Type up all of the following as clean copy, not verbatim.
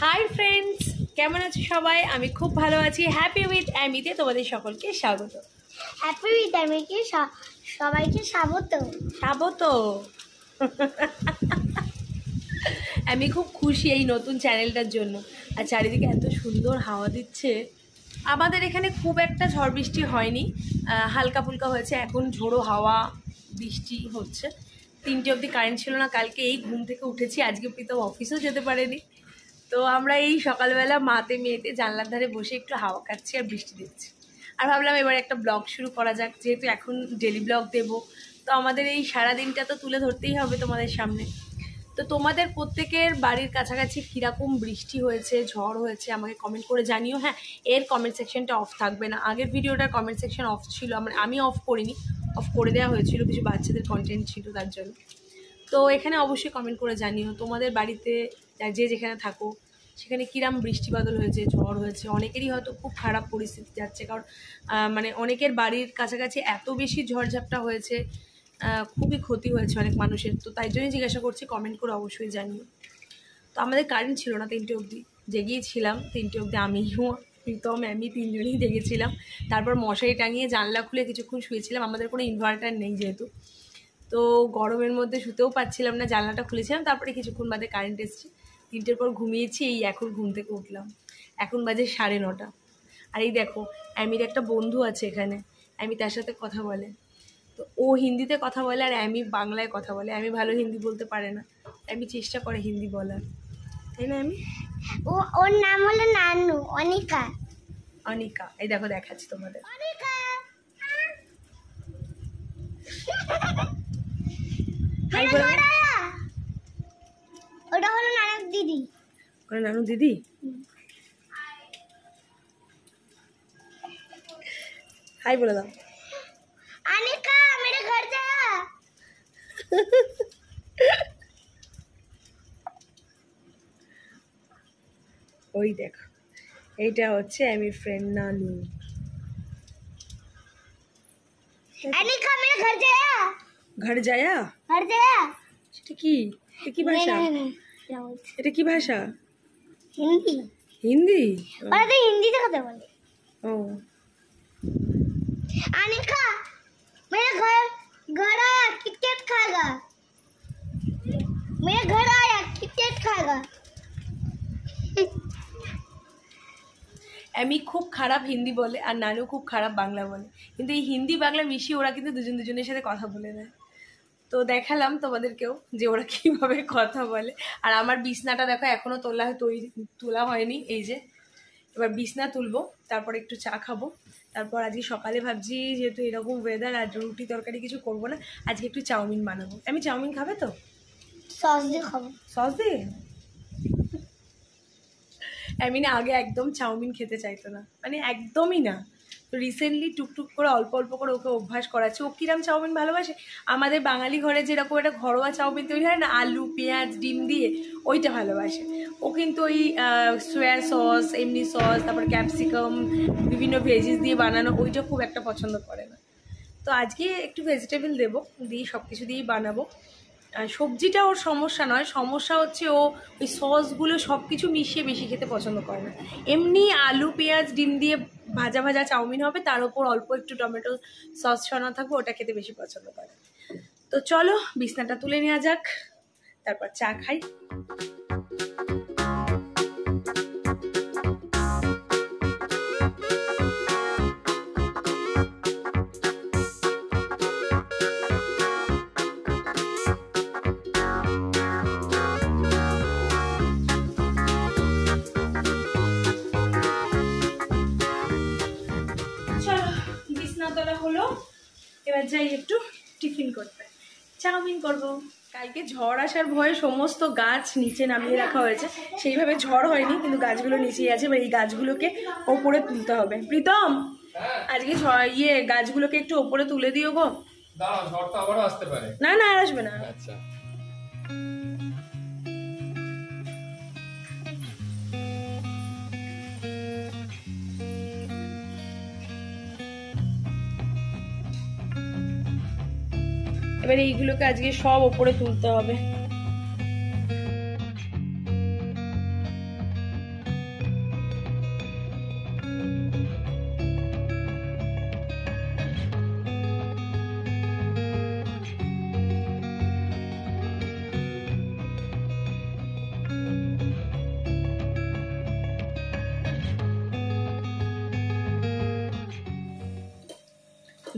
Hi friends, কেমন আছো সবাই? আমি খুব ভালো আছি। হ্যাপি উইথ অ্যামিতে তোমাদের সকলকে স্বাগত। হ্যাপি উইথ অ্যামিকে সবাইকে স্বাগত। স্বাগত। আমি খুব খুশি এই নতুন চ্যানেলটার জন্য। আর চারিদিকে এত সুন্দর হাওয়া দিচ্ছে। আমাদের এখানে খুব একটা ঝড় বৃষ্টি হয়নি, হালকা ফুলকা হয়েছে। এখন ঝোড়ো হাওয়া বৃষ্টি হচ্ছে। 3টে অবধি কারেন্ট ছিল না। কালকে এই ঘুম থেকে উঠেছি, আজকে প্রীতম অফিসেও যেতে পারেনি। তো আমরা এই সকালবেলা মাতে মেয়েতে জানলার ধারে বসে একটু হাওয়া খাচ্ছি আর বৃষ্টি দেখছি। আর ভাবলাম এবার একটা ব্লগ শুরু করা যাক, যেহেতু এখন ডেলি ব্লগ দেবো। তো আমাদের এই সারাদিনটা তো তুলে ধরতেই হবে তোমাদের সামনে। তো তোমাদের প্রত্যেকের বাড়ির কাছাকাছি কীরকম বৃষ্টি হয়েছে, ঝড় হয়েছে আমাকে কমেন্ট করে জানিও। হ্যাঁ, এর কমেন্ট সেকশনটা অফ থাকবে না। আগের ভিডিওটার কমেন্ট সেকশন অফ ছিল, আমি অফ করিনি, অফ করে দেওয়া হয়েছিল, কিছু বাচ্চাদের কন্টেন্ট ছিল তার জন্য। তো এখানে অবশ্যই কমেন্ট করে জানিও তোমাদের বাড়িতে যে যেখানে থাকো সেখানে কিরম বৃষ্টি বাদল হয়েছে, ঝড় হয়েছে। অনেকেরই হয়তো খুব খারাপ পরিস্থিতি যাচ্ছে, কারণ মানে অনেকের বাড়ির কাছাকাছি এত বেশি ঝড়ঝাপটা হয়েছে, খুবই ক্ষতি হয়েছে অনেক মানুষের। তো তাই জন্যই জিজ্ঞাসা করছি, কমেন্ট করে অবশ্যই জানিও। তো আমাদের কারেন্ট ছিল না 3টে অবধি, জেগেছিলাম 3টে অবধি। আমিও প্রীতম আমি 3জনই জেগেছিলাম। তারপর মশারি টাঙিয়ে জানলা খুলে কিছুক্ষণ শুয়েছিলাম। আমাদের কোনো ইনভার্টার নেই যেহেতু, তো গরমের মধ্যে শুতেও পাচ্ছিলাম না, জানলাটা খুলেছিলাম। তারপরে কিছুক্ষণ বাদে কারেন্ট এসছে। 3টের পর ঘুমিয়েছি, এই এখন ঘুম থেকে উঠলাম। এখন বাজে 9:30। আর এই দেখো, অ্যামির একটা বন্ধু আছে এখানে, অ্যামি তার সাথে কথা বলে। তো ও হিন্দিতে কথা বলে আর অ্যামি বাংলায় কথা বলে। অ্যামি ভালো হিন্দি বলতে পারে না, অ্যামি চেষ্টা করে হিন্দি বলার, তাই না অ্যামি? ওর নাম হলো নানু, অনিকা। অনিকা, এই দেখো দেখাচ্ছি তোমাদের। অনিকা ওটা হলো নানু দিদি। ওরা নানু দিদি। হাই বলে দাও। अनिका मेरे घर जा। ওই দেখো, এইটা হচ্ছে আমি ফ্রেন্ড নানু। अनिका मेरे घर जा। ঘর যায়া? घर जा। সেটা কি? এটা কি ভাষা? এটা কি ভাষা? हिंदी। হিন্দি? ওরা তো হিন্দিতে কথা বলে। ও अनिका मेरे घर आया, किटकैट खाएगा। मेरे घर आया, किटकैट खाएगा। আমি খুব খারাপ হিন্দি বলে আর নানু খুব খারাপ বাংলা বলে, কিন্তু এই হিন্দি বাংলা মিশিয়ে ওরা কিন্তু দুজনের সাথে কথা বলে নেয়। তো দেখালাম তোমাদেরকেও যে ওরা কিভাবে কথা বলে। আর আমার বিছনাটা দেখো এখনো তোলা হয়নি। এই যে এবার বিছনা তুলবো, তারপর একটু চা খাবো। তারপর আজকে সকালে ভাবছি, যেহেতু এরকম ওয়েদার, আর রুটি তরকারি কিছু করবো না, আজকে একটু চাউমিন বানাবো। আমি চাউমিন খাবে তো? সস দিয়ে খাবো। সস দিয়ে? আমি না আগে একদম চাউমিন খেতে চাইতো না, মানে একদমই না। তো রিসেন্টলি টুকটুক করে অল্প অল্প করে ওকে অভ্যাস করাচ্ছে। ও কিরম চাউমিন ভালোবাসে, আমাদের বাঙালি ঘরে যেরকম একটা ঘরোয়া চাউমিন তৈরি হয় না, আলু পেঁয়াজ ডিম দিয়ে, ওইটা ভালোবাসে ও। কিন্তু ওই সোয়া সস, এমনি সস, তারপর ক্যাপসিকাম, বিভিন্ন ভেজিস দিয়ে বানানো, ওইটা খুব একটা পছন্দ করে না। তো আজকে একটু ভেজিটেবল দেবো, দিয়ে সব কিছু দিয়েই বানাবো। সবজিটা ওর সমস্যা নয়, সমস্যা হচ্ছে ও ওই সসগুলো সব কিছু মিশিয়ে বেশি খেতে পছন্দ করে না। এমনি আলু পেঁয়াজ ডিম দিয়ে ভাজা ভাজা চাউমিন হবে, তার ওপর অল্প একটু টমেটো সস ছড়ানো থাকবে, ওটা খেতে বেশি পছন্দ করে। তো চলো বিছনাটা তুলে নেওয়া যাক, তারপর চা খাই। হলো, এবার যাই একটু টিফিন করতে। চাউমিন করব। কালকে ঝড় আসার ভয়ে সমস্ত গাছ নিচে নামিয়ে রাখা হয়েছে। সেইভাবে ঝড় হয়নি, কিন্তু গাছগুলো নিচেই আছে। এবার এই গাছগুলোকে ওপরে তুলতে হবে। প্রীতম, আজকে গাছগুলোকে একটু ওপরে তুলে দিও গো। না না, আর আসবে না। আচ্ছা, এবার এইগুলোকে আজকে সব ওপরে তুলতে হবে।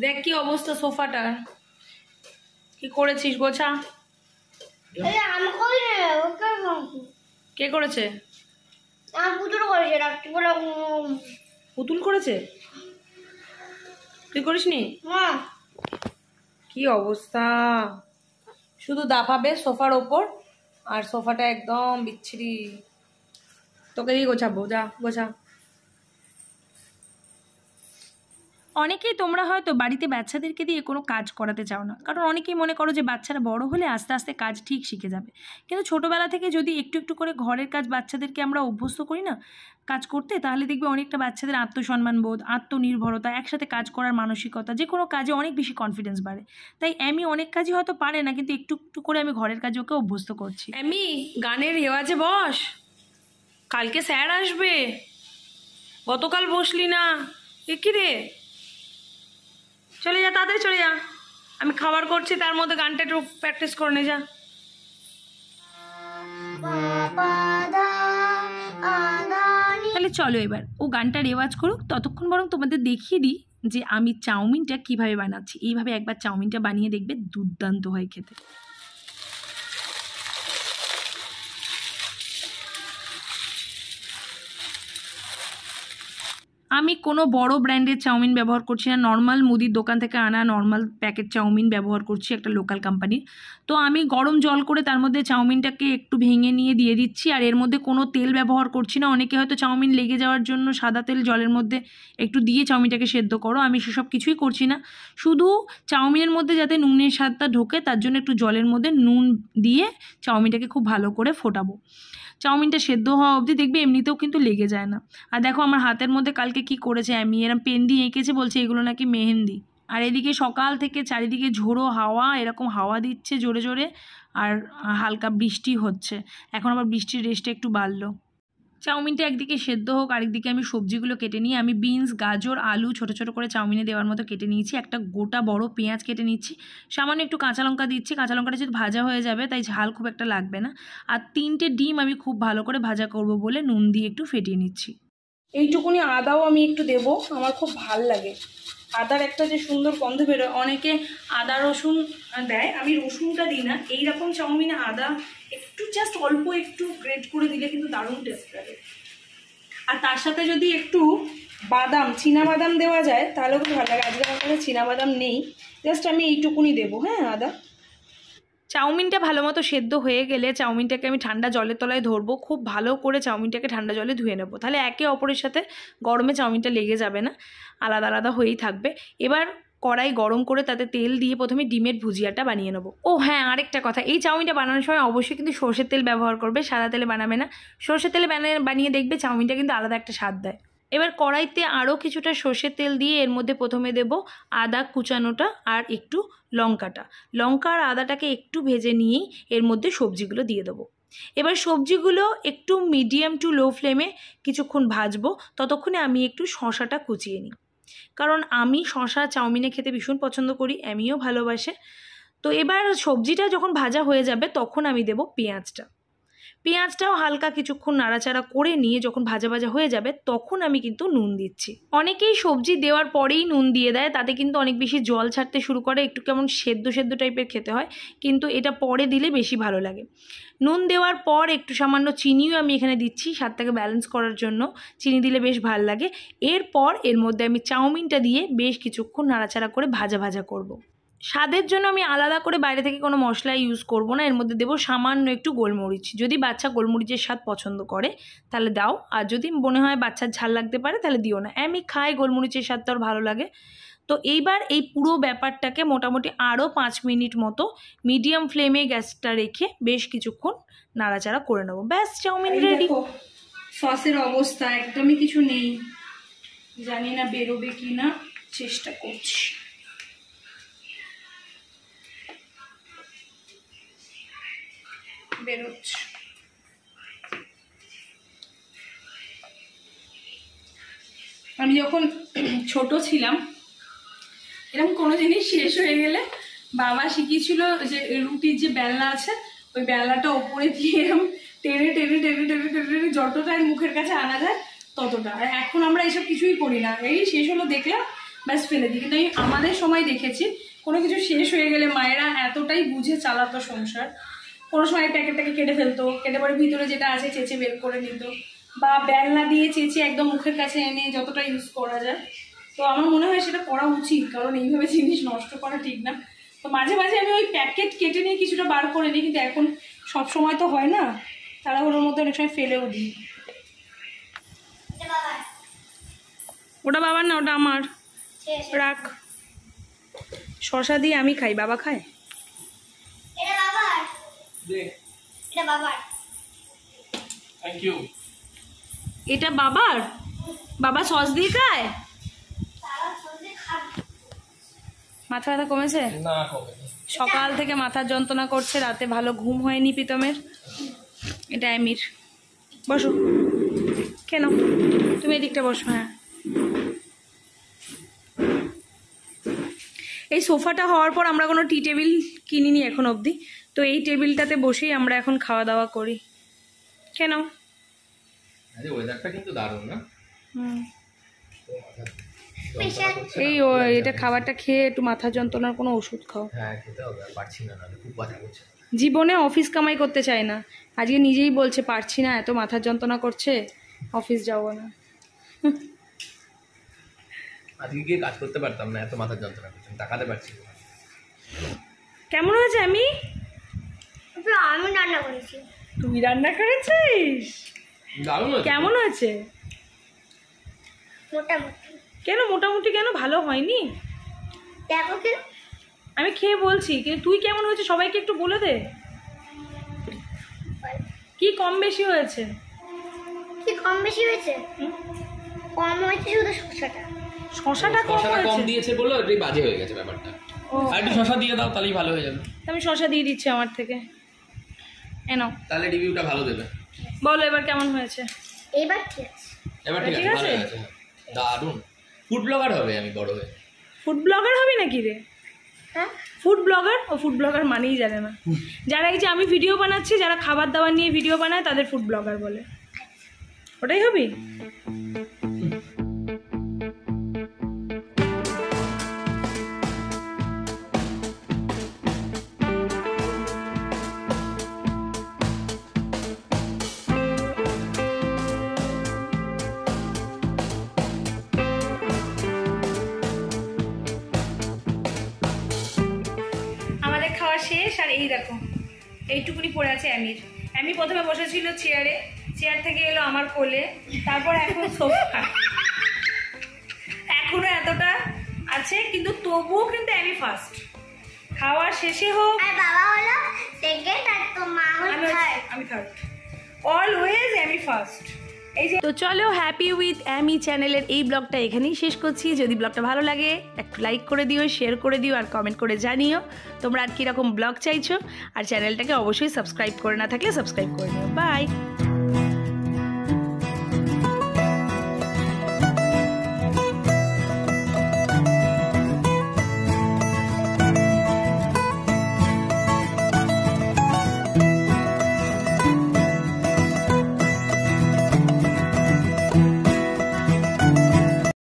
দেখ কি অবস্থা সোফাটা, কি করেছিস গোছা? আমি করি না, ওকে কে করেছে? আমার পুতুল করেছে রাত্রিবেলা। পুতুল করেছে, তুই করিসনি? হ্যাঁ কি অবস্থা, শুধু দাফাবে সোফার ওপর, আর সোফাটা একদম বিচ্ছিরি। তোকে দিয়ে গোছাবো, যা গোছা। অনেকেই তোমরা হয়তো বাড়িতে বাচ্চাদেরকে দিয়ে কোনো কাজ করাতে চাও না, কারণ অনেকেই মনে করো যে বাচ্চারা বড় হলে আস্তে আস্তে কাজ ঠিক শিখে যাবে। কিন্তু ছোটোবেলা থেকে যদি একটু একটু করে ঘরের কাজ বাচ্চাদেরকে আমরা অভ্যস্ত করি না কাজ করতে, তাহলে দেখবে অনেকটা বাচ্চাদের আত্মসম্মান বোধ, আত্মনির্ভরতা, একসাথে কাজ করার মানসিকতা, যে কোনো কাজে অনেক বেশি কনফিডেন্স বাড়ে। তাই আমি অনেক কাজই হয়তো পারে না, কিন্তু একটু একটু করে আমি ঘরের কাজে ওকে অভ্যস্ত করছি। আমি গানের রেওয়াজে বস, কালকে স্যার আসবে, গতকাল বসলি না, এ কি রে? চলে যা, তাড়াতাড়ি চলে যা, আমি খাবার করছি, তার মধ্যে গানটা একটু প্র্যাকটিস করে নে, যা। তাহলে চলো এবার ও গানটা রেওয়াজ করুক, ততক্ষণ বরং তোমাদের দেখিয়ে দিই যে আমি চাউমিনটা কিভাবে বানাচ্ছি। এইভাবে একবার চাউমিনটা বানিয়ে দেখবে, দুর্দান্ত হয় খেতে। আমি কোনো বড় ব্র্যান্ডের চাউমিন ব্যবহার করছি না, নর্মাল মুদির দোকান থেকে আনা নর্মাল প্যাকেট চাউমিন ব্যবহার করছি, একটা লোকাল কোম্পানির। তো আমি গরম জল করে তার মধ্যে চাউমিনটাকে একটু ভেঙে নিয়ে দিয়ে দিচ্ছি, আর এর মধ্যে কোনো তেল ব্যবহার করছি না। অনেকে হয়তো চাউমিন লেগে যাওয়ার জন্য সাদা তেল জলের মধ্যে একটু দিয়ে চাউমিনটাকে সেদ্ধ করো, আমি সেসব কিছুই করছি না। শুধু চাউমিনের মধ্যে যাতে নুনের স্বাদটা ঢোকে তার জন্য একটু জলের মধ্যে নুন দিয়ে চাউমিনটাকে খুব ভালো করে ফোটাবো। চাউমিনটা সেদ্ধ হওয়া অবধি দেখবে এমনিতেও কিন্তু লেগে যায় না। আর দেখো আমার হাতের মধ্যে কালকে কি করেছে, আমি এরম পেন দিয়ে এঁকেছে, বলছে এগুলো নাকি মেহেন্দি। আর এদিকে সকাল থেকে চারিদিকে ঝোড়ো হাওয়া, এরকম হাওয়া দিচ্ছে জোরে জোরে, আর হালকা বৃষ্টি হচ্ছে। এখন আবার বৃষ্টির রেস্টটা একটু বাড়লো। চাউমিনটা একদিকে সেদ্ধ হোক, আরেকদিকে আমি সবজিগুলো কেটে নিই। আমি বিনস, গাজর, আলু ছোটো ছোটো করে চাউমিনে দেওয়ার মতো কেটে নিয়েছি। একটা গোটা বড় পেঁয়াজ কেটে নিচ্ছি, সামান্য একটু কাঁচা লঙ্কা দিচ্ছি। কাঁচা লঙ্কাটা যদি ভাজা হয়ে যাবে, তাই ঝাল খুব একটা লাগবে না। আর 3টে ডিম আমি খুব ভালো করে ভাজা করব বলে নুন দিয়ে একটু ফেটিয়ে নিচ্ছি। এইটুকুনি আদাও আমি একটু দেবো, আমার খুব ভাল লাগে আদার একটা যে সুন্দর গন্ধ বেরোয়। অনেকে আদা রসুন দেয়, আমি রসুনটা দিই না। এইরকম চাউমিনে আদা একটু জাস্ট অল্প একটু গ্রেট করে দিলে কিন্তু দারুণ টেস্ট লাগে। আর তার সাথে যদি একটু বাদাম, চীনাবাদাম দেওয়া যায় তাহলেও খুব ভালো লাগে। আজকে আমার কাছে চীনাবাদাম নেই, জাস্ট আমি এইটুকুনি দেবো। হ্যাঁ, আদা। চাউমিনটা ভালো মতো সেদ্ধ হয়ে গেলে চাউমিনটাকে আমি ঠান্ডা জলের তলায় ধরবো, খুব ভালো করে চাউমিনটাকে ঠান্ডা জলে ধুয়ে নেবো, তাহলে একে অপরের সাথে গরমে চাউমিনটা লেগে যাবে না, আলাদা আলাদা হয়েই থাকবে। এবার কড়াই গরম করে তাতে তেল দিয়ে প্রথমে ডিমের ভুজিয়াটা বানিয়ে নেবো। ও হ্যাঁ, আরেকটা কথা, এই চাউমিনটা বানানোর সময় অবশ্যই কিন্তু সর্ষের তেল ব্যবহার করবে, সাদা তেলে বানাবে না। সর্ষের তেলে বানিয়ে দেখবে চাউমিনটা কিন্তু আলাদা একটা স্বাদ দেয়। এবার কড়াইতে আরও কিছুটা সর্ষের তেল দিয়ে এর মধ্যে প্রথমে দেব আদা কুচানোটা আর একটু লঙ্কাটা। লঙ্কা আর আদাটাকে একটু ভেজে নিয়েই এর মধ্যে সবজিগুলো দিয়ে দেবো। এবার সবজিগুলো একটু মিডিয়াম টু লো ফ্লেমে কিছুক্ষণ ভাজবো, ততক্ষণে আমি একটু শশাটা কুচিয়ে নিই, কারণ আমি শশা চাউমিনে খেতে ভীষণ পছন্দ করি, আমিও ভালোবাসে। তো এবার সবজিটা যখন ভাজা হয়ে যাবে তখন আমি দেব পেঁয়াজটা। পেঁয়াজটাও হালকা কিছুক্ষণ নাড়াচাড়া করে নিয়ে যখন ভাজা ভাজা হয়ে যাবে তখন আমি কিন্তু নুন দিচ্ছি। অনেকেই সবজি দেওয়ার পরেই নুন দিয়ে দেয়, তাতে কিন্তু অনেক বেশি জল ছাড়তে শুরু করে, একটু কেমন সেদ্ধ সেদ্ধ টাইপের খেতে হয়, কিন্তু এটা পরে দিলে বেশি ভালো লাগে। নুন দেওয়ার পর একটু সামান্য চিনিও আমি এখানে দিচ্ছি স্বাদটাকে ব্যালেন্স করার জন্য, চিনি দিলে বেশ ভালো লাগে। এরপর এর মধ্যে আমি চাউমিনটা দিয়ে বেশ কিছুক্ষণ নাড়াচাড়া করে ভাজা ভাজা করব। স্বাদের জন্য আমি আলাদা করে বাইরে থেকে কোনো মশলা ইউজ করব না, এর মধ্যে দেবো সামান্য একটু গোলমরিচ। যদি বাচ্চা গোলমরিচের স্বাদ পছন্দ করে তাহলে দাও, আর যদি মনে হয় বাচ্চার ঝাল লাগতে পারে তাহলে দিও না। আমি খাই গোলমরিচের স্বাদটা ওর ভালো লাগে। তো এইবার এই পুরো ব্যাপারটাকে মোটামুটি আরও 5 মিনিট মতো মিডিয়াম ফ্লেমে গ্যাসটা রেখে বেশ কিছুক্ষণ নাড়াচাড়া করে নেবো। ব্যাস, চাউমিন রেডি। সসের অবস্থা একদমই কিছু নেই, জানি না বেরোবে কি না, চেষ্টা করছি। বেরোচ্ছে। আমি যখন ছোট ছিলাম এরকম কোনো জিনিস শেষ হয়ে গেলে বাবা শিখিয়েছিল যে রুটির যে বেলনা আছে ওই বেলনাটা ওপরে দিয়ে এরকম টেনে টেনে টেনে টেনে টেনে যতটা মুখের কাছে আনা যায় ততটা। আর এখন আমরা এইসব কিছুই করি না, এই শেষ হলো দেখলাম ব্যাস ফেলে দিই। কিন্তু আমি আমাদের সময় দেখেছি কোনো কিছু শেষ হয়ে গেলে মায়েরা এতটাই বুঝে চালাতো সংসার, কোনো সময় প্যাকেটটাকে কেটে ফেলতো, কেটে পরে ভিতরে যেটা আছে চেঁচে বের করে নিত, বা বেলনা দিয়ে চেঁচে একদম মুখের কাছে এনে যতটা ইউজ করা যায়। তো আমার মনে হয় সেটা করা উচিত, কারণ এইভাবে জিনিস নষ্ট করা ঠিক না। তো মাঝে মাঝে আমি ওই প্যাকেট কেটে নিয়ে কিছুটা বার করে নিই, কিন্তু এখন সব সময় তো হয় না, তাড়াহুড়োর মধ্যে অনেক সময় ফেলেও দিই। ওটা বাবার না, ওটা আমার, রাখ। শশা দিয়ে আমি খাই, বাবা খায়? এটা বাবার, বাবা সস দিয়ে খায়। মাথা ব্যথা কমেছে? সকাল থেকে মাথার যন্ত্রণা করছে, রাতে ভালো ঘুম হয়নি প্রীতমের। এটা অ্যামির। বসো। কেন তুমি এদিকটা বসো। হ্যাঁ, এই সোফাটা হওয়ার পর আমরা কোনো টি টেবিল কিনিনি এখন অবধি, তো এই টেবিলটাতে বসেই আমরা এখন খাওয়া দাওয়া করি। কেন? আরে ওয়েদারটা কিন্তু দারুণ না? এই এটা খাবারটা খেয়ে একটু মাথা যন্ত্রণার কোনো ওষুধ খাও। হ্যাঁ খেতে হবে, পারছি না, খুব ব্যথা করছে। জীবনে অফিস কামাই করতে চায় না, আজকে নিজেই বলছে পারছি না, এত মাথার যন্ত্রণা করছে, অফিস যাবো না। আজকে গিয়ে কাজ করতে পারতাম না, এত মাথার যন্ত্রণা করছে, তাকাতে পারছি না। কেমন হয়েছে? আমি রান্না করেছি। তুই রান্না করেছিস? দারুণ। কেমন হয়েছে? মোটামুটি। কেন মোটামুটি? কেন ভালো হয়নি? দেখো কেন, আমি খেয়ে বলছি, কিন্তু তুই কেমন হয়েছে সবাইকে একটু বলে দে। কি কম বেশি হয়েছে? কি কম বেশি হয়েছে? কম হয়েছে শুধু শসাটা। শশাটা কম শশাটা কম হয়েছে? দিয়েছে বলে এটাই বাজে হয়ে গেছে ব্যাপারটা। আর একটু শশা দিয়ে দাও, তাহলেই ভালো হয়ে যাবে। আমি শশা দিয়ে দিচ্ছি আমার থেকে, এনো। তাহলে রিভিউটা ভালো দেবে। বলো এবার কেমন হয়েছে? এইবার ঠিক আছে। এবার ঠিক আছে, ঠিক ভালো আছে? হয়ে গেছে। দারুণ। ফুড ব্লগার হবে আমি বড় হয়ে। ফুড ব্লগার হবি নাকি রে? হ্যাঁ, ফুড ব্লগার? ও ফুড ব্লগার মানেই জানে না। যারা এই যে আমি ভিডিও বানাচ্ছি, যারা খাবার দাবার নিয়ে ভিডিও বানায় তাদের ফুড ব্লগার বলে। ওটাই হবি? আমাদের খাওয়া শেষ, আর এই দেখো এইটুকুনি পড়ে আছে অ্যামির। অ্যামি প্রথমে বসেছিল চেয়ারে, চেয়ার থেকে এলো আমার কোলে, তারপর এখন সোফা। এখনো এতটা আছে, কিন্তু তবুও কিন্তু অ্যামি ফার্স্ট। খাওয়া শেষে হোক, আর বাবা হলো সেকেন্ড আর তো মা হলো থার্ড। আমি থার্ড, অলওয়েজ অ্যামি ফার্স্ট। এই যে তো চলো, হ্যাপি উইথ অ্যামি চ্যানেলের এই ব্লগটা এখানেই শেষ করছি। যদি ব্লগটা ভালো লাগে একটু লাইক করে দিও, শেয়ার করে দিও, আর কমেন্ট করে জানিও তোমরা আর কীরকম ব্লগ চাইছো। আর চ্যানেলটাকে অবশ্যই সাবস্ক্রাইব করে না থাকলে সাবস্ক্রাইব করে নিও। বাই।